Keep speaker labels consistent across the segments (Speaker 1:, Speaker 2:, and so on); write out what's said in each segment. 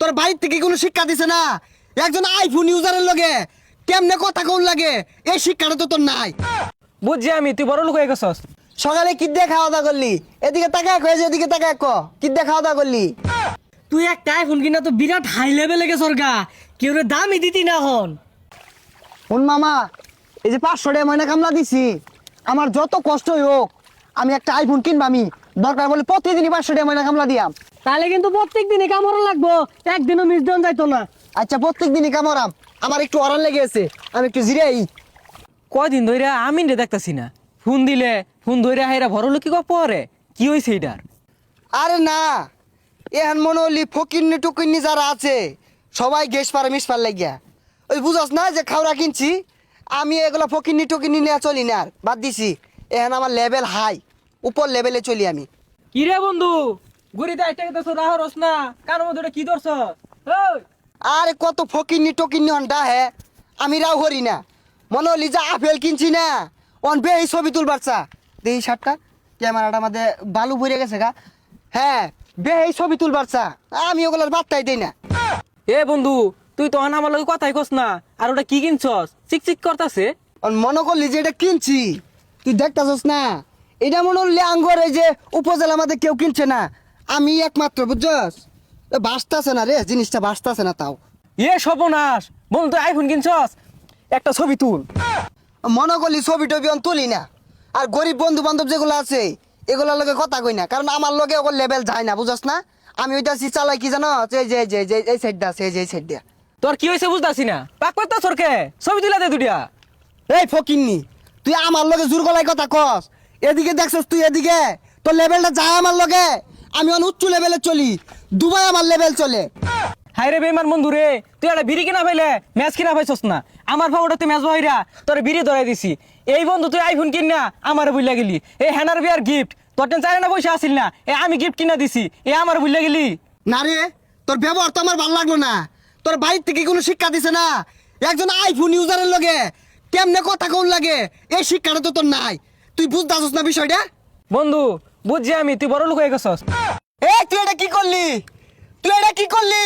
Speaker 1: তোর বাড়ির থেকে কোনো শিক্ষা দিছে না? একজন আইফোন ইউজারের লগে কেমনে কথা কোন লাগে এই শিক্ষাটা তো তোর নাই।
Speaker 2: বুঝছি আমি, তুই বড় লোক হয়ে গেছস।
Speaker 1: সকালে কি দিয়ে খাওয়া দাওয়া করলি? এদিকে তাকায় কয়ে যে এদিকে তাকায় ক কি দিয়ে খাওয়া দাওয়া করলি?
Speaker 3: তুই একটা আইফোন কিনা তো বিরাট হাই লেভেলে গেছর গা, কেউ দামই দিতি না হন।
Speaker 1: শুন মামা, এই যে 500 টাকা ময়না কামলা দিছি, আমার যত কষ্টই হোক আমি একটা আইফোন কিনবা। আমি দরকার বলে প্রতিদিনই 500 টাকা ময়না কামলা দিয়াম।
Speaker 3: তাহলে কিন্তু প্রত্যেক দিনই কামড় লাগবো, একদিনও মিস দেন যাইতো না।
Speaker 1: আচ্ছা প্রত্যেক দিনই কামড়াম, আমার একটু অরান লেগে আছে, আমি একটু জিরাই।
Speaker 2: কয়দিন ধরে আমি রে দেখতাছি না, ফোন দিলে ফোন ধরে হাইরা বড় লোক কি পরে কি হয়েছে এটার?
Speaker 1: আরে না, এখন মনে হলি ফকিন্নি টুকিন্নি যারা আছে সবাই গ্যাস পারে মিস পার লাগিয়া। ওই বুঝাস না যে খাওয়া কিনছি, আমি এগুলো ফকিন্নি টুকিন্নি নিয়ে চলি না, আর বাদ দিছি। এখন আমার লেভেল হাই, উপর লেভেলে চলি আমি।
Speaker 2: কি রে বন্ধু, গুড়িতে আইটা গেছ রাহরস না, কার মধ্যে কি ধরছ? ওই
Speaker 1: আরে কত ফকিন্নি টকিন্নি হন্ডা হে, আমি রাও করি না। মনে হলি যে আপেল কিনছি না, অন বে এই ছবি তুলবার চা দেখি শার্টটা ক্যামেরাটা আমাদের বালু ভরে গেছে গা। হ্যাঁ বে এই ছবি তুলবার চা, আমি ওগুলোর বার্তাই দেই না।
Speaker 2: এ বন্ধু, তুই তো আমার লগে কথাই কস না, আর ওটা কি কিনছস? চিকচিক করতাছে।
Speaker 1: মনে করলি যে এটা কিনছি, তুই দেখতাছস না? এটা মনে হলি আঙ্গর এই যে উপজেলা আমাদের কেউ কিনছে না, আমি একমাত্র, বুঝছস? বাঁচতাছে না রে, জিনিসটা বাঁচতাছে না। তাও
Speaker 2: এ সর্বনাশ, বন্ধু তুই আইফোন কিনছস, একটা ছবি তুল।
Speaker 1: মনে করলি ছবি টবি অন তুলি না, আর গরিব বন্ধু বান্ধব যেগুলো আছে এগুলোর লগে কথা কই না, কারণ আমার লগে ওগুলো লেভেল যায় না, বুঝছস না? আমি ওইটা চালাই কি জানো, এই যে যে যে এই সাইডটা আছে, এই যে এই সাইড দিয়া।
Speaker 2: তোর কি হয়েছে বুঝতাছি না, পাক পাত্তা সরকে ছবি তুলা দে দুটিয়া।
Speaker 1: এই ফকিন্নি, তুই আমার লগে জোর গলায় কথা কস? এদিকে দেখছস তুই, এদিকে তোর লেভেলটা যায় আমার লগে। আমি অন উচ্চ লেভেলে চলি, দুবাই আমার লেভেল চলে।
Speaker 2: হাই রে বেমান বন্ধু রে, তুই একটা বিড়ি কিনা পাইলে ম্যাচ কিনা পাইছস না, আমার ফাউটা তুই ম্যাচ বহিরা তোর বিড়ি ধরাই দিছি। এই বন্ধু তুই আইফোন কিন না আমার বুঝলা গেলি, এই হ্যানার বিয়ার গিফট তোর টেন চাই না পয়সা আসিল না, আমি গিফট কিনা দিছি, আমার বুঝলা গেলি।
Speaker 1: না রে, তোর ব্যবহার তো আমার ভালো লাগলো না। তোর বাড়ির থেকে কোনো শিক্ষা দিছে না? একজন আইফোন ইউজারের লগে কেমনে কথা কোন লাগে এই শিক্ষাটা তো তোর নাই। তুই বুঝতেছস না বিষয়টা?
Speaker 2: বন্ধু বুঝছি আমি, তুই বড় লোক হয়ে গেছস।
Speaker 1: এই তুই এটা কি করলি? তুই এটা কি করলি?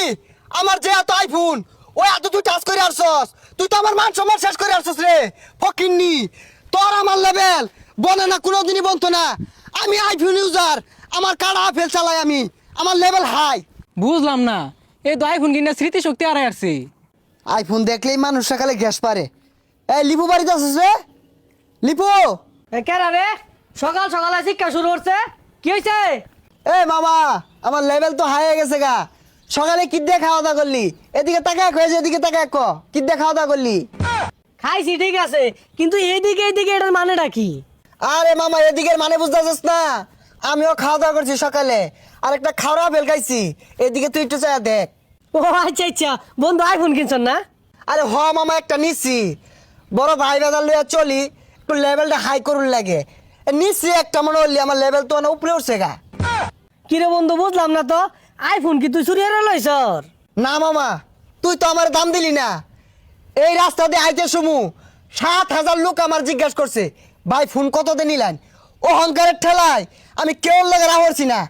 Speaker 1: আমার যে এত আইফোন, ওই এত তুই টাচ করে আসছস, তুই তো আমার মান সম্মান শেষ করে আসছস রে ফকিন্নি। তোর আমার লেভেল বনে না, কোনোদিনই বলতো না। আমি আইফোন ইউজার, আমার কাড়া আপেল চালাই আমি, আমার লেভেল হাই।
Speaker 2: বুঝলাম না, এই তো আইফোন কিনা স্মৃতি শক্তি হারাই আসছে।
Speaker 1: আইফোন দেখলেই মানুষ সকালে গ্যাস পারে। এই লিপু বাড়িতে আছিস রে? লিপু,
Speaker 3: কেরা রে, সকাল সকালে শিক্ষা শুরু করছে, কি হয়েছে?
Speaker 1: এ মামা, আমার লেভেল তো হাই হয়ে গেছে গা। সকালে কি দিয়ে খাওয়া দাওয়া করলি? এদিকে তাকায় কয়ে যে এদিকে তাকায় ক কি দিয়ে খাওয়া দাওয়া করলি?
Speaker 3: খাইছি ঠিক আছে, কিন্তু এইদিকে এইদিকে এটার মানেটা কি?
Speaker 1: আরে মামা, এদিকের মানে বুঝতেছিস না? আমিও খাওয়া দাওয়া করছি সকালে, আর একটা খাওয়া ফেল খাইছি। এদিকে তুই একটু চায়া দেখ।
Speaker 3: ও আচ্ছা আচ্ছা, বন্ধু আইফোন কিনছেন না?
Speaker 1: আরে হ মামা, একটা নিচ্ছি, বড় ভাই বাজার লইয়া চলি, একটু লেভেলটা হাই করুন লাগে। নিচ্ছি একটা, মনে হলি আমার লেভেল তো অনেক উপরে উঠছে গা।
Speaker 3: কিরে বন্ধু, বুঝলাম না তো, আইফোন কি তুই চুরি হারা লইছর?
Speaker 1: না মামা, তুই তো আমার দাম দিলি না। এই রাস্তা দিয়ে আইতে সমু 7,000 লোক আমার জিজ্ঞাসা করছে, ভাই ফোন কত দিয়ে নিলেন? অহংকারের ঠেলায় আমি কেউ লাগে রাহরছি না।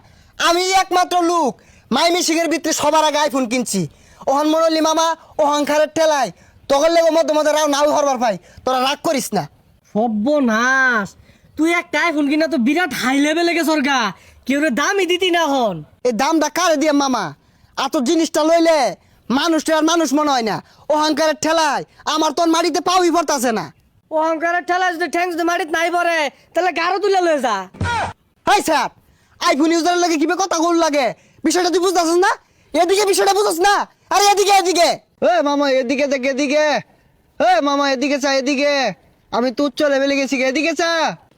Speaker 1: আমি একমাত্র লোক মাইমি সিংয়ের ভিতরে সবার আগে আইফোন কিনছি। ওহন মনলি মামা, অহংকারের ঠেলায় তখন লেগে মধ্যে মধ্যে রাও নাও হরবার ভাই, তোরা রাগ করিস না।
Speaker 3: সর্বনাশ, তুই একটা আইফোন কিনা তো বিরাট হাই লেভেলে গেছর গা, কেউ দামই দিতি না হন।
Speaker 1: এই দামটা কারে দিয়ে মামা? এত জিনিসটা লইলে মানুষটা আর মানুষ মনে হয় না। অহংকারের ঠেলায় আমার তোর মাটিতে পাউই পড়তাছে না।
Speaker 3: অহংকারের ঠেলা যদি ঠ্যাং যদি মাটিত নাই পড়ে, তাহলে গারো তুলে লয়ে যা।
Speaker 1: হাই স্যার, আইফোন ইউজারের লাগে কিভাবে কথা গোল লাগে বিষয়টা তুই বুঝতেছিস না? এদিকে বিষয়টা বুঝছিস না? আরে এদিকে এদিকে, এ মামা এদিকে দেখ, এদিকে। এ মামা এদিকে চা, এদিকে। আমি তো উচ্চ লেভেলে গেছি, এদিকে চা।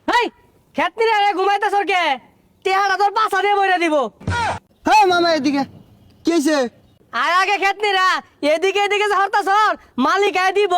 Speaker 3: হেই, খেতনি রে ঘুমাইতে সরকে, টেহারা তোর পাছা দিয়ে বইরা দিব।
Speaker 1: হ্যাঁ মামা এদিকে, কি হয়েছে?
Speaker 3: আর আগে খেতনি রা, এদিকে এদিকে যে হরতা সর, মালিক আয় দিব।